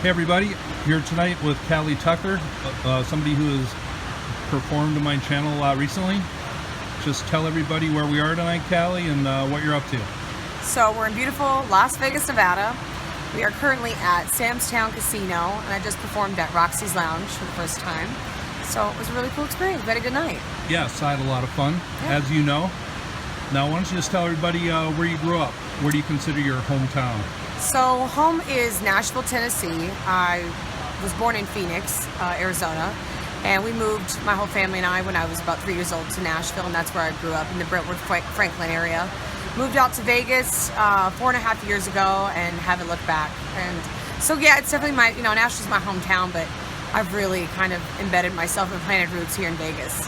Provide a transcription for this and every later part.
Hey everybody, here tonight with Callie Tucker, somebody who has performed on my channel a lot recently. Just tell everybody where we are tonight, Callie, and what you're up to. So we're in beautiful Las Vegas, Nevada. We are currently at Sam's Town Casino, and I just performed at Roxy's Lounge for the first time. So it was a really cool experience. We had a good night. Yes, I had a lot of fun, yeah. As you know. Now why don't you just tell everybody where you grew up? Where do you consider your hometown? So home is Nashville, Tennessee. I was born in Phoenix, Arizona, and we moved, my whole family and I, when I was about 3 years old to Nashville, and that's where I grew up, in the Brentwood, Franklin area. Moved out to Vegas 4.5 years ago and haven't looked back. And so yeah, it's definitely my, Nashville's my hometown, but I've really kind of embedded myself and planted roots here in Vegas.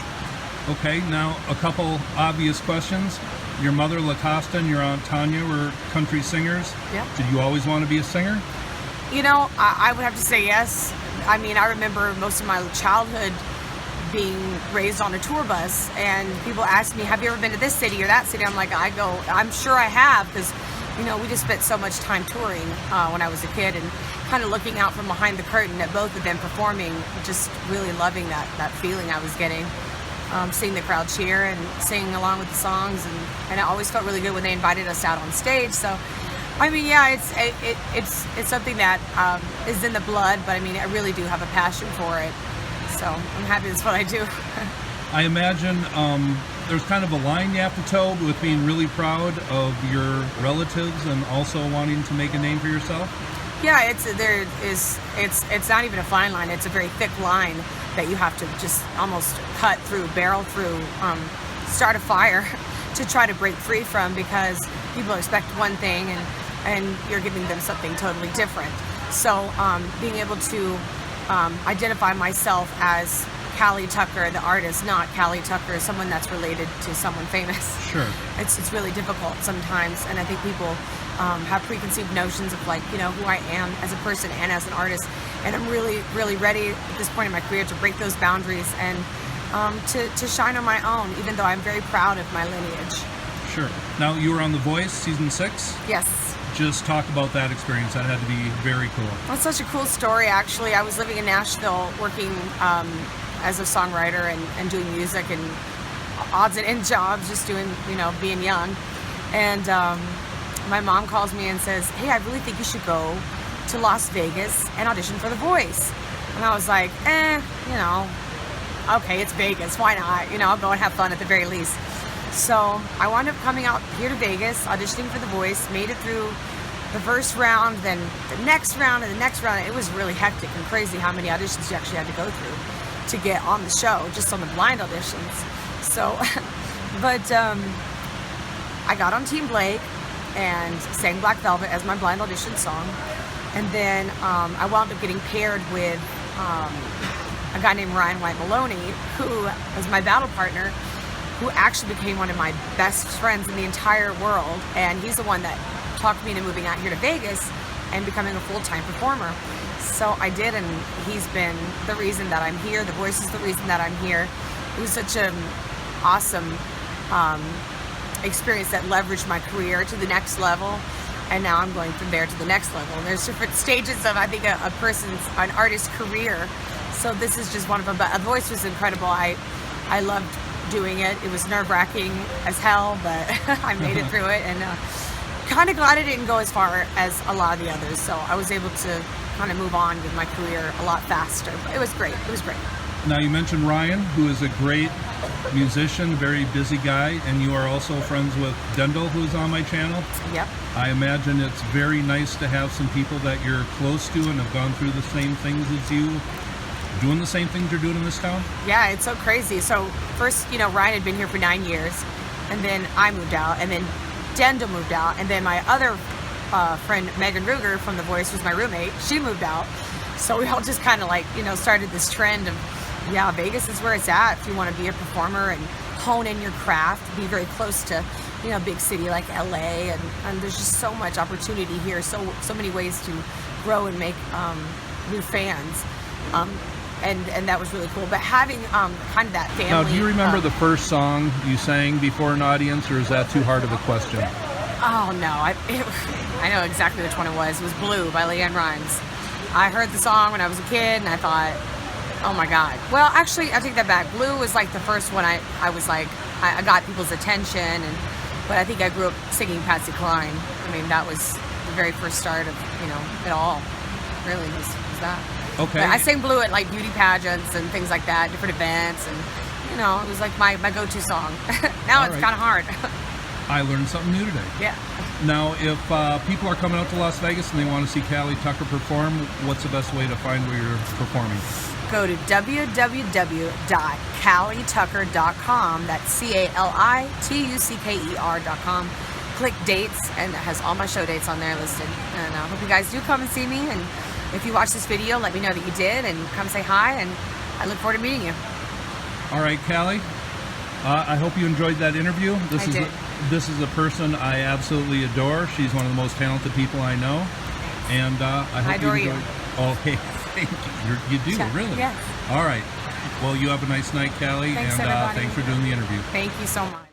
Okay, now a couple obvious questions. Your mother, LaCosta, and your Aunt Tanya were country singers. Yeah. Did you always want to be a singer? I would have to say yes. I mean, I remember most of my childhood being raised on a tour bus, and people ask me, have you ever been to this city or that city? I'm sure I have, because, we just spent so much time touring when I was a kid, and kind of looking out from behind the curtain at both of them performing, just really loving that feeling I was getting. Seeing the crowd cheer and singing along with the songs, and it always felt really good when they invited us out on stage. So, I mean, yeah, it's something that is in the blood, but I mean, I really do have a passion for it. So I'm happy that's what I do. I imagine there's kind of a line you have to toe with being really proud of your relatives and also wanting to make a name for yourself. Yeah, it's not even a fine line. It's a very thick line that you have to just almost barrel through, start a fire to try to break free from, because people expect one thing and you're giving them something totally different. So being able to identify myself as Callie Tucker, the artist, not Callie Tucker, someone that's related to someone famous. Sure. It's really difficult sometimes, and I think people have preconceived notions of who I am as a person and as an artist, and I'm really, really ready at this point in my career to break those boundaries and to shine on my own, even though I'm very proud of my lineage. Sure. Now, you were on The Voice, season 6? Yes. Just talk about that experience. That had to be very cool. Well, it's such a cool story, actually. I was living in Nashville working as a songwriter and doing music and odds and ends jobs, just doing, being young. And my mom calls me and says, hey, I really think you should go to Las Vegas and audition for The Voice. And I was like, okay, it's Vegas, why not? I'll go and have fun at the very least. So I wound up coming out here to Vegas, auditioning for The Voice, made it through the first round, then the next round, and the next round. It was really hectic and crazy how many auditions you actually had to go through to get on the show, just on the blind auditions. So, but I got on Team Blake and sang Black Velvet as my blind audition song. And then I wound up getting paired with a guy named Ryan White Maloney, who was my battle partner, who actually became one of my best friends in the entire world. And he's the one that talked me into moving out here to Vegas and becoming a full-time performer. So I did, and he's been the reason that I'm here. The Voice is the reason that I'm here. It was such an awesome experience that leveraged my career to the next level, and now I'm going from there to the next level. And there's different stages of, I think, an artist's career. So this is just one of them. But The Voice was incredible. I loved doing it. It was nerve-wracking as hell, but I made it through it, and kind of glad it didn't go as far as a lot of the others. So I was able to kind of move on with my career a lot faster. But it was great. It was great. Now, you mentioned Ryan, who is a great musician, very busy guy, and you are also friends with Dendel, who's on my channel. Yep. I imagine it's very nice to have some people that you're close to and have gone through the same things as you, doing the same things you're doing in this town. Yeah, it's so crazy. So first, Ryan had been here for 9 years, and then I moved out, and then Dendel moved out, and then my other friend, Megan Ruger from The Voice, was my roommate. She moved out. So we all just kind of started this trend of, yeah, Vegas is where it's at if you want to be a performer and hone in your craft, be very close to, a big city like LA, and there's just so much opportunity here, so many ways to grow and make new fans. And that was really cool. But having kind of that family. Now, do you remember the first song you sang before an audience, or is that too hard of a question? Oh no, I know exactly which one it was. It was Blue by Leanne Rimes. I heard the song when I was a kid, and I thought, oh my God. Well, actually, I take that back. Blue was like the first one I was like, I got people's attention, but I think I grew up singing Patsy Cline. I mean, that was the very first start of, it all, really, was that. Okay. But I sang Blue at like beauty pageants and things like that, different events, and, it was like my go-to song. Now All it's right. kind of hard. I learned something new today. Yeah. Now, if people are coming out to Las Vegas and they want to see Cali Tucker perform, what's the best way to find where you're performing? Go to www.calitucker.com. That's CALITUCKER.com. Click dates, and it has all my show dates on there listed. And I hope you guys do come and see me. And if you watch this video, let me know that you did, and come say hi. And I look forward to meeting you. All right, Cali. I hope you enjoyed that interview. I did. This is a person I absolutely adore. She's one of the most talented people I know, and I hope I adore you enjoyed. Oh, hey, thank you. You do, Yeah. really? Yes. All right. Well, you have a nice night, Cali, Thanks, and everybody. thanks for doing the interview. Thank you so much.